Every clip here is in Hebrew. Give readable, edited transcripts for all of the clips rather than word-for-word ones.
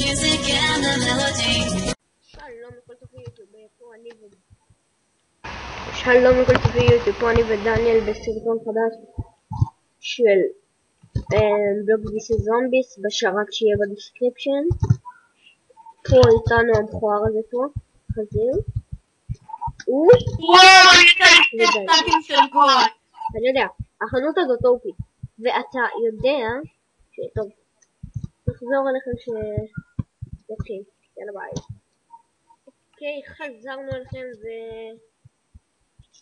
שלום לכל צופי יוטיוב, שלום לכל צופי יוטיוב, פה אני ודניאל בסרטון חדש של בלוג דיסי זומביס בשרת שיהיה בדיסקריפשן. פה איתנו המכוער הזה פה, חזיר. אני יודע, החנות הזאת אופי, ואתה יודע שטוב, נחזור אליכם שיתחיל, יאללה ביי. אוקיי, חזרנו אליכם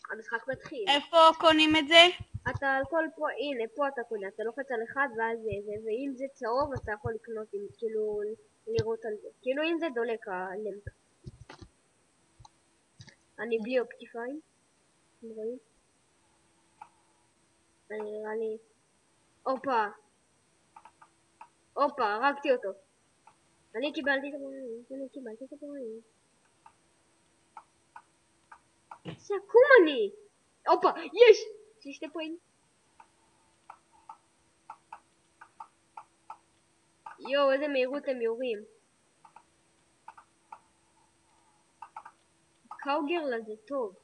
והמשחק מתחיל. איפה קונים את זה? אתה על כל פה, הנה, פה אתה קונה, אתה לוחץ על אחד ואז זה, ואם זה צהוב אתה יכול לקנות, כאילו, לראות על זה. כאילו אם זה דולק הלינק. אני בלי אופטיפיין. אתם רואים? אני נראה לי... הופה, הרגתי אותו. אני קיבלתי את הפורעים. סכום אני! הופה, יש! יש שתי פורעים. יואו, איזה מהירות הם יורים. קאוגרל הזה טוב.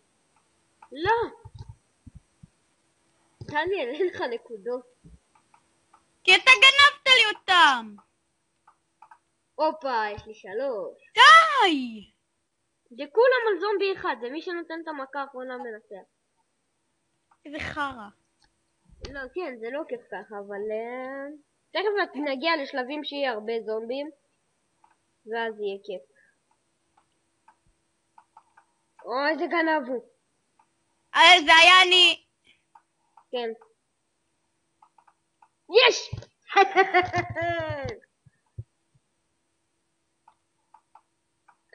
לא! דניאל, אין לך נקודות. כי אתה גנבת לי אותם! הופה, יש לי 3. די! זה כולם על זומבי אחד, זה מי שנותן את המכה האחרונה מנצח. איזה חרא. לא, כן, זה לא כיף ככה, אבל... תכף נגיע לשלבים שיהיה הרבה זומבים, ואז יהיה כיף. איזה גנב הוא. זה היה אני. כן. יש!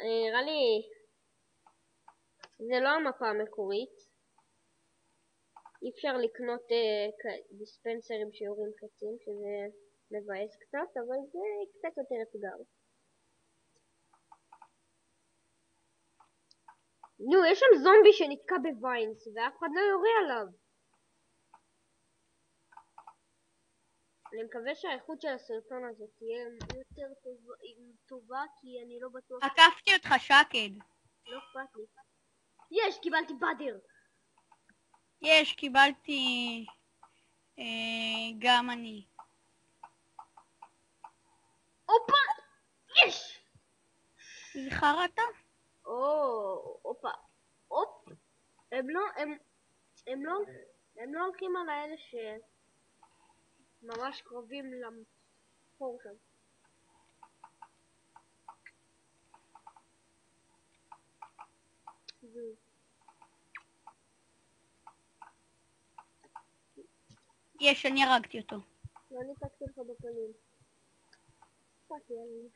נראה לי... זה לא המפה המקורית. אי אפשר לקנות דיספנסרים שיורים חצים, שזה מבאס קצת, אבל זה קצת יותר אתגר. נו, יש שם זומבי שנתקע בוויינס, ואף אחד לא יורה עליו. אני מקווה שהאיכות של הסרטון הזה תהיה יותר טובה, כי אני לא בטוח... עקפתי אותך, שקד. לא אכפת לי. יש, קיבלתי באדר. יש, קיבלתי... גם אני. הופה! יש! איזה חרא אתה? הופה. הופ. הם לא הולכים על האלה שממש קרובים למחור שם. יש, אני הרגתי אותו. לא ניתקתי לך בפנים. פאק יאללה.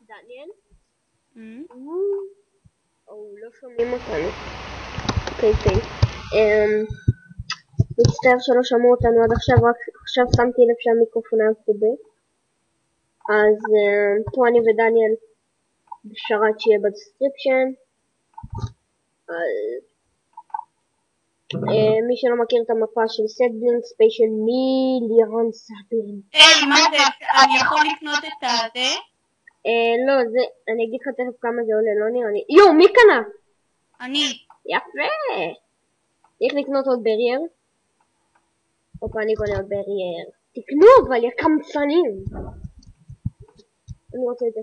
דניאל? לא שומעים אותנו. אוקיי. מצטער שלא שמעו אותנו עד עכשיו, רק עכשיו שמתי לב שהמיקרופון היה מחובר. אז פה אני ודניאל בשרת שיהיה בדיסקריפשן. מי שלא מכיר את המפה של סטבלינג ספיישל מיליון סאבים. מה זה? אני יכול לקנות את הזה? לא, זה, אני אגיד לך תכף כמה זה עולה, לא נראה לי. יו, מי קנה? אני. יפה. צריך לקנות עוד ברייר. הופה, אני קונה עוד ברייר. תקנו, אבל יא קמצנים. אני רוצה את זה.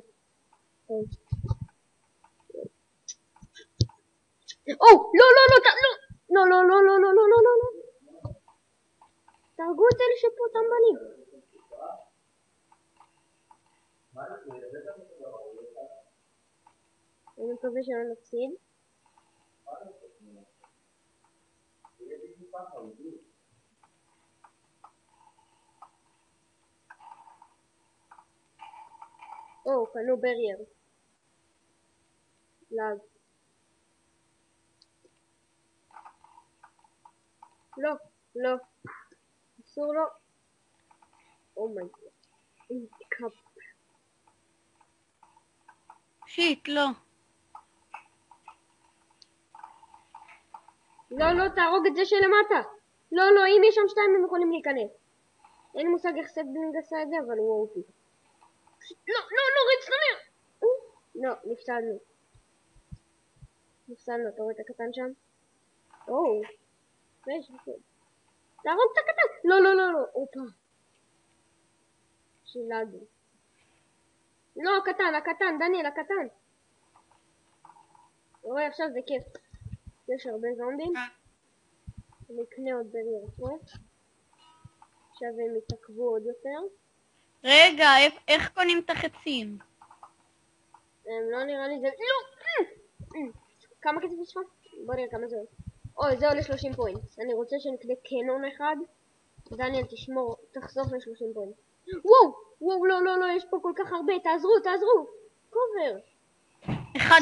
לא. תהרגו את אלה שפה אותם בנים. אני מקווה שלא נפסיד. קנו ברייר. לאג. לא. אסור לו. אומייגאד. שיט, לא. לא, לא, תהרוג את זה שלמטה. לא, לא, אם יש שם שתיים הם יכולים להיכנס. אין לי מושג איך סבלינג עשה את זה, אבל הוא אופי. לא, לא, לא, רצלונר! לא, נפסדנו. נפסדנו, אתה רואה את הקטן שם? או, תהרוג את הקטן! לא, לא, לא, לא, אופה. שילדו. לא, הקטן, דניאל, הקטן. רואה, עכשיו זה כיף. יש הרבה זומבים. אני אקנה עוד ברי ירקות. עכשיו הם יתעכבו עוד יותר. רגע, איך קונים את החצים? לא נראה לי זה... לא! כמה כסף יש לך? בוא נראה כמה זה עולה. אוי, זה עולה 30 פוינט. אני רוצה שנקנה קנון אחד. דניאל, תשמור, תחסוך ל-30 פוינט. וואו! וואו, לא, לא, לא, יש פה כל כך הרבה. תעזרו! קובר. אחד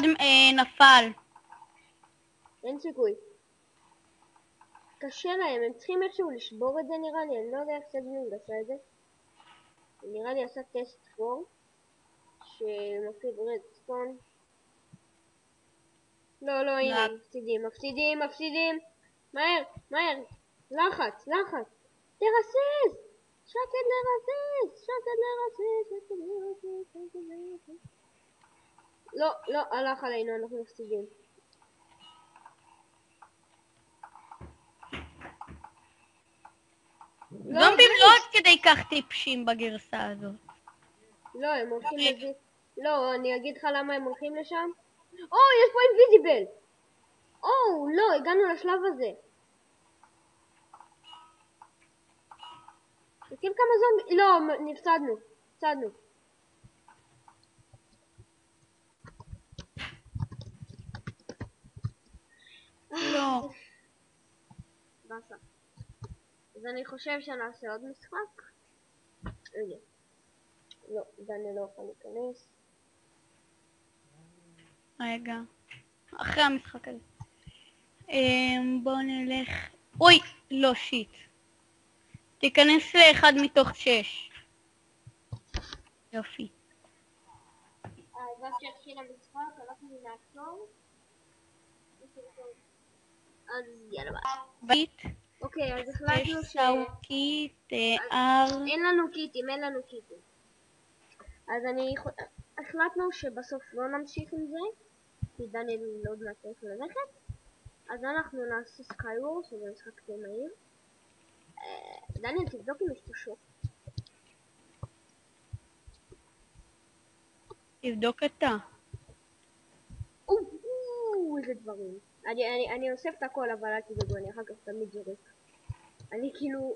נפל. אין סיכוי. קשה להם, הם צריכים איכשהו לשבור את זה נראה לי. אני לא יודע איך סבלינג עשה את זה. נראה לי עשה טסט פור. שמפסיד רדסטון. לא, לא, הנה, מפסידים. מהר. לחץ. תרסס! שקט לרסס! לא, הלך עלינו, אנחנו מפסידים. זומבים לא עד כדי כך טיפשים בגרסה הזאת. לא, הם הולכים לזה. לא, אני אגיד לך למה הם הולכים לשם. או, יש פה אינביזיבל! או, לא, הגענו לשלב הזה. תקשיב כמה זומבים. לא, נפסדנו. לא. בסה. אז אני חושב שנעשה עוד משחק. רגע. לא, דניאל לא יכול להיכנס. רגע. אחרי המשחק הזה. בוא נלך... אוי, לא שיט. תיכנס לאחד מתוך 6. יופי. אז עד שהתחיל המשחק, אנחנו נעצור. אז יאללה ביי. בית. אוקיי, אז החלטנו סאוקי, תיאר. אין לנו קיטים. אז החלטנו שבסוף לא נמשיך עם זה, כי דניאל לא מעט צריך ללכת. אז אנחנו נעשה סקייוורס, שזה משחק די מהיר. דניאל, תבדוק אם יש פה שוק. תבדוק אתה. איזה דברים. אני אוסף את הכל, אבל אל תדאגו, אני אחר כך תמיד זורק. אני כאילו...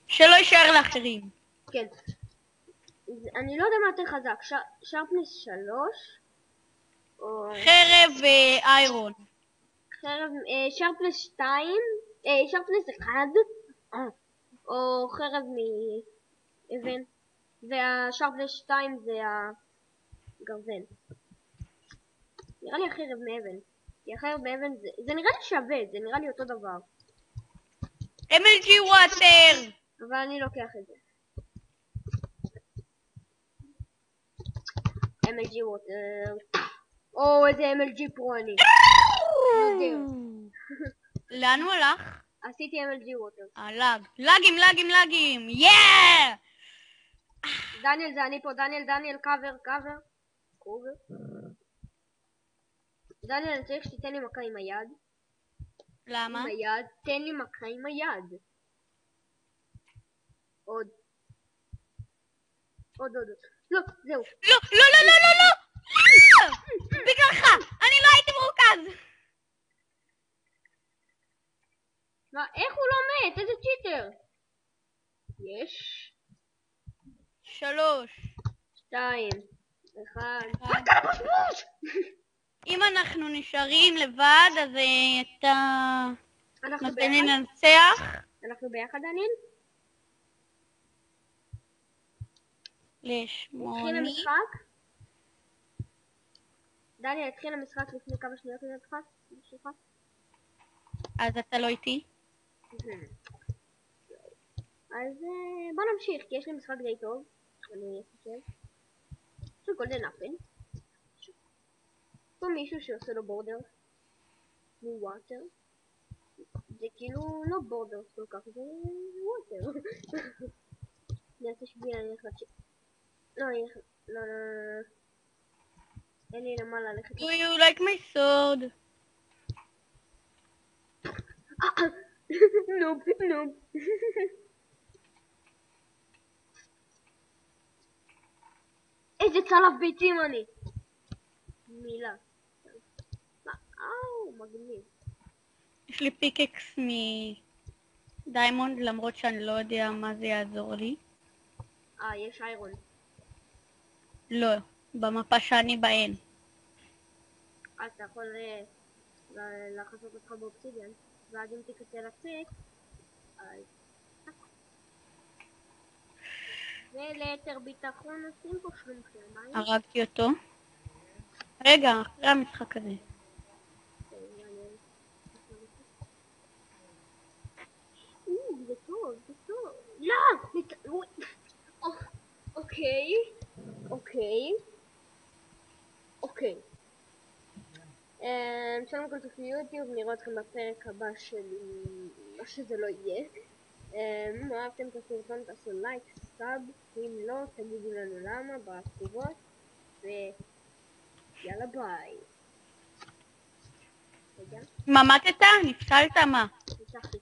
שלא יישאר לאחרים. כן. אני לא יודע מה יותר חזק, שרפנס 3 או... חרב ואיירון. שרפנס 2, שרפנס 1 או חרב מאבן, והשרפנס 2 זה הגרזן. נראה לי החרב מאבן, כי החרב מאבן זה נראה לי שווה, זה נראה לי אותו דבר. MLG ווטר! אבל אני לוקח את זה. MLG ווטר. או איזה MLG פרו אני. לאן הוא הלך? עשיתי MLG ווטר. לגים! יאה! דניאל זה אני פה, דניאל קאבר. דניאל אני צריך שתיתן לי מכה עם היד. למה? עם היד, תן לי מכה עם היד. עוד. לא, זהו. לא! בגללך! אני לא הייתי מרוכז! מה, איך הוא לא מת? איזה צ'יטר. יש. 3. 2. 1. אם אנחנו נשארים לבד, אז אתה אנחנו נותן ביחד? לי לנצח. אנחנו ביחד, דניאל? התחיל המשחק? דניאל, התחיל המשחק לפני כמה שניות לדעתך? אז אתה לא איתי? אז בוא נמשיך, כי יש לי משחק די טוב. אני חושב. יש לי גולדן אפל. יש פה מישהו שעושה לו בורדר. מוואטר. זה כאילו לא בורדרס כל כך, זה ווטר. נעשה שביל, אני הולכת לא, לא, אין לי למה ללכת. Do you like my sword? נוב, נוב. איזה צלף ביצים אני. מילה. מגניב. יש לי פיקקס מדיימונד, למרות שאני לא יודע מה זה יעזור לי. יש איירון. לא, במפה שאני בהן. אתה יכול לחסות אותך באובסידיאן, ואז אם תקצה לצק, אז... וליתר ביטחון עושים פה שלומכם, הרגתי אותו. רגע, אחרי המשחק הזה. זה טוב, זה טוב. לא! אוקיי. שלום כל צופי יוטיוב, נראה אתכם בפרק הבא של מה שזה לא יהיה. אם אהבתם את הסרטון תעשו לייק, סאב, אם לא תגידו לנו למה בתגובות, ויאללה ביי. רגע, מה מתת? נפסלת מה? ניצחתי.